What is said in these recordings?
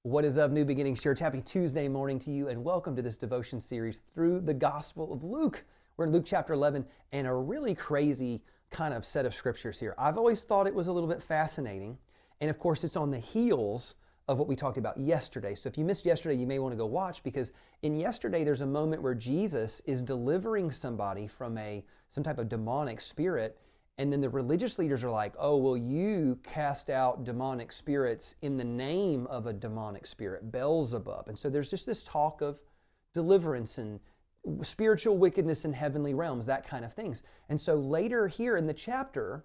What is up, New Beginnings Church? Happy Tuesday morning to you, and welcome to this devotion series through the Gospel of Luke. We're in Luke chapter 11, and a really crazy kind of set of scriptures here. I've always thought it was a little bit fascinating, and of course, it's on the heels of what we talked about yesterday. So if you missed yesterday, you may want to go watch, because in yesterday, there's a moment where Jesus is delivering somebody from some type of demonic spirit. And then the religious leaders are like, oh, well, you cast out demonic spirits in the name of a demonic spirit, Beelzebub. And so there's just this talk of deliverance and spiritual wickedness in heavenly realms, that kind of things. And so later here in the chapter,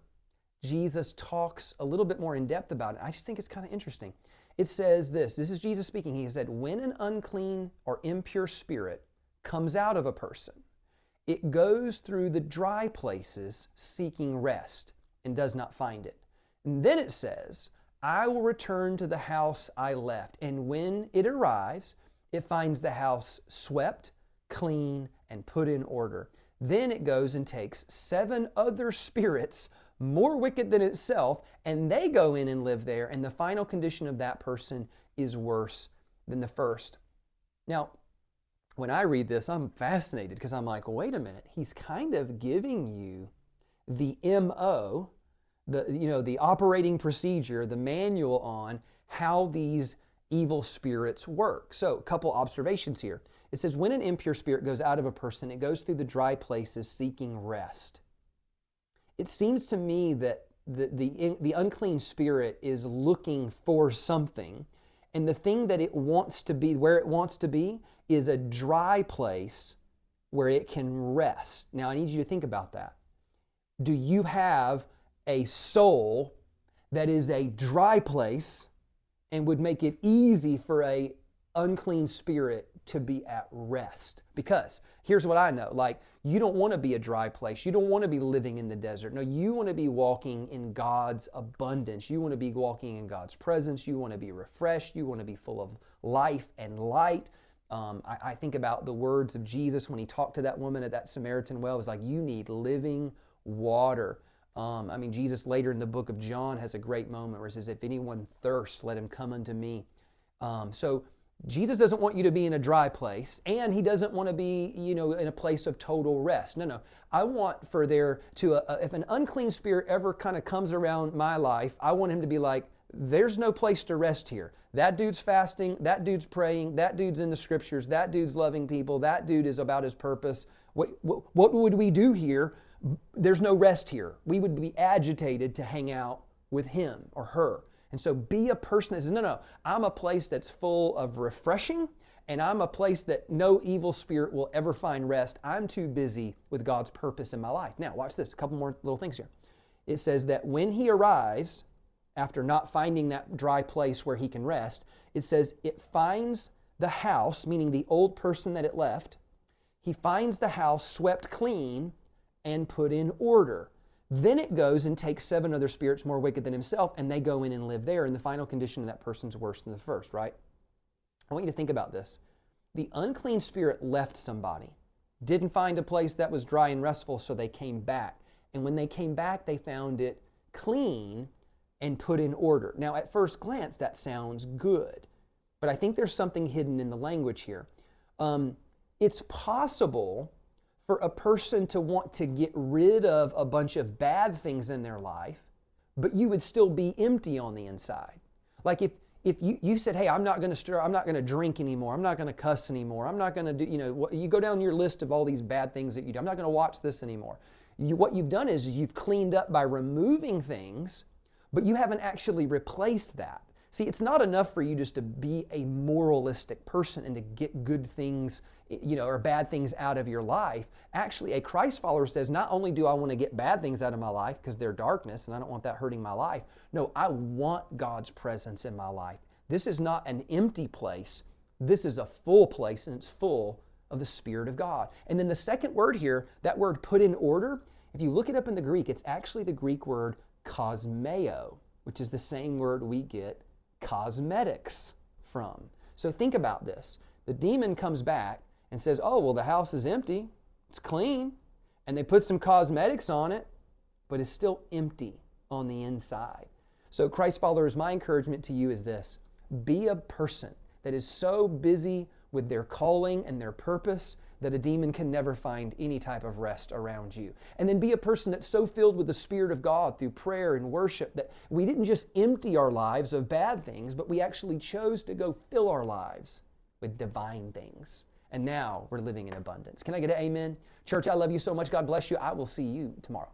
Jesus talks a little bit more in depth about it. I just think it's kind of interesting. It says this is Jesus speaking. He said, when an unclean or impure spirit comes out of a person, it goes through the dry places seeking rest and does not find it. And then it says, I will return to the house I left. And when it arrives, it finds the house swept, clean, and put in order. Then it goes and takes 7 other spirits more wicked than itself, and they go in and live there. And the final condition of that person is worse than the first. Now, when I read this, I'm fascinated because I'm like, wait a minute. He's kind of giving you the MO, the operating procedure, the manual on how these evil spirits work. So a couple observations here. It says, when an impure spirit goes out of a person, it goes through the dry places seeking rest. It seems to me that the unclean spirit is looking for something, and the thing that it wants to be, where it wants to be, is a dry place where it can rest. Now, I need you to think about that. Do you have a soul that is a dry place and would make it easy for a unclean spirit to be at rest? Because here's what I know, you don't want to be a dry place. You don't want to be living in the desert. No, you want to be walking in God's abundance. You want to be walking in God's presence. You want to be refreshed. You want to be full of life and light. I think about the words of Jesus when he talked to that woman at that Samaritan well. It was like, you need living water. Jesus later in the book of John has a great moment where he says, if anyone thirsts, let him come unto me. So Jesus doesn't want you to be in a dry place, and he doesn't want to be, in a place of total rest. No. I want for there to, if an unclean spirit ever kind of comes around my life, I want him to be like, there's no place to rest here. That dude's fasting, that dude's praying, that dude's in the scriptures, that dude's loving people, that dude is about his purpose. What would we do here? There's no rest here. We would be agitated to hang out with him or her. And so be a person that says, no, I'm a place that's full of refreshing, and I'm a place that no evil spirit will ever find rest. I'm too busy with God's purpose in my life. Now, watch this, a couple more little things here. It says that when he arrives, after not finding that dry place where he can rest, it says it finds the house, meaning the old person that it left. He finds the house swept clean and put in order. Then it goes and takes 7 other spirits more wicked than himself, and they go in and live there, and the final condition of that person's worse than the first, right? I want you to think about this. The unclean spirit left somebody, didn't find a place that was dry and restful, so they came back. And when they came back, they found it clean and put in order. Now, at first glance, that sounds good, but I think there's something hidden in the language here. It's possible for a person to want to get rid of a bunch of bad things in their life, but you would still be empty on the inside. Like if you said, hey, I'm not going to drink anymore, I'm not going to cuss anymore, I'm not going to do, you go down your list of all these bad things that you do, I'm not going to watch this anymore. What you've done is you've cleaned up by removing things, but you haven't actually replaced that. See, it's not enough for you just to be a moralistic person and to get good things, or bad things out of your life. Actually, a Christ follower says, not only do I want to get bad things out of my life because they're darkness and I don't want that hurting my life. No, I want God's presence in my life. This is not an empty place. This is a full place, and it's full of the Spirit of God. And then the second word here, that word put in order, if you look it up in the Greek, it's actually the Greek word kosmeo, which is the same word we get cosmetics from. So think about this. The demon comes back and says, oh, well, the house is empty. It's clean. And they put some cosmetics on it, but it's still empty on the inside. So Christ followers, my encouragement to you is this. Be a person that is so busy with their calling and their purpose that a demon can never find any type of rest around you. And then be a person that's so filled with the Spirit of God through prayer and worship that we didn't just empty our lives of bad things, but we actually chose to go fill our lives with divine things. And now we're living in abundance. Can I get an amen? Church, I love you so much. God bless you. I will see you tomorrow.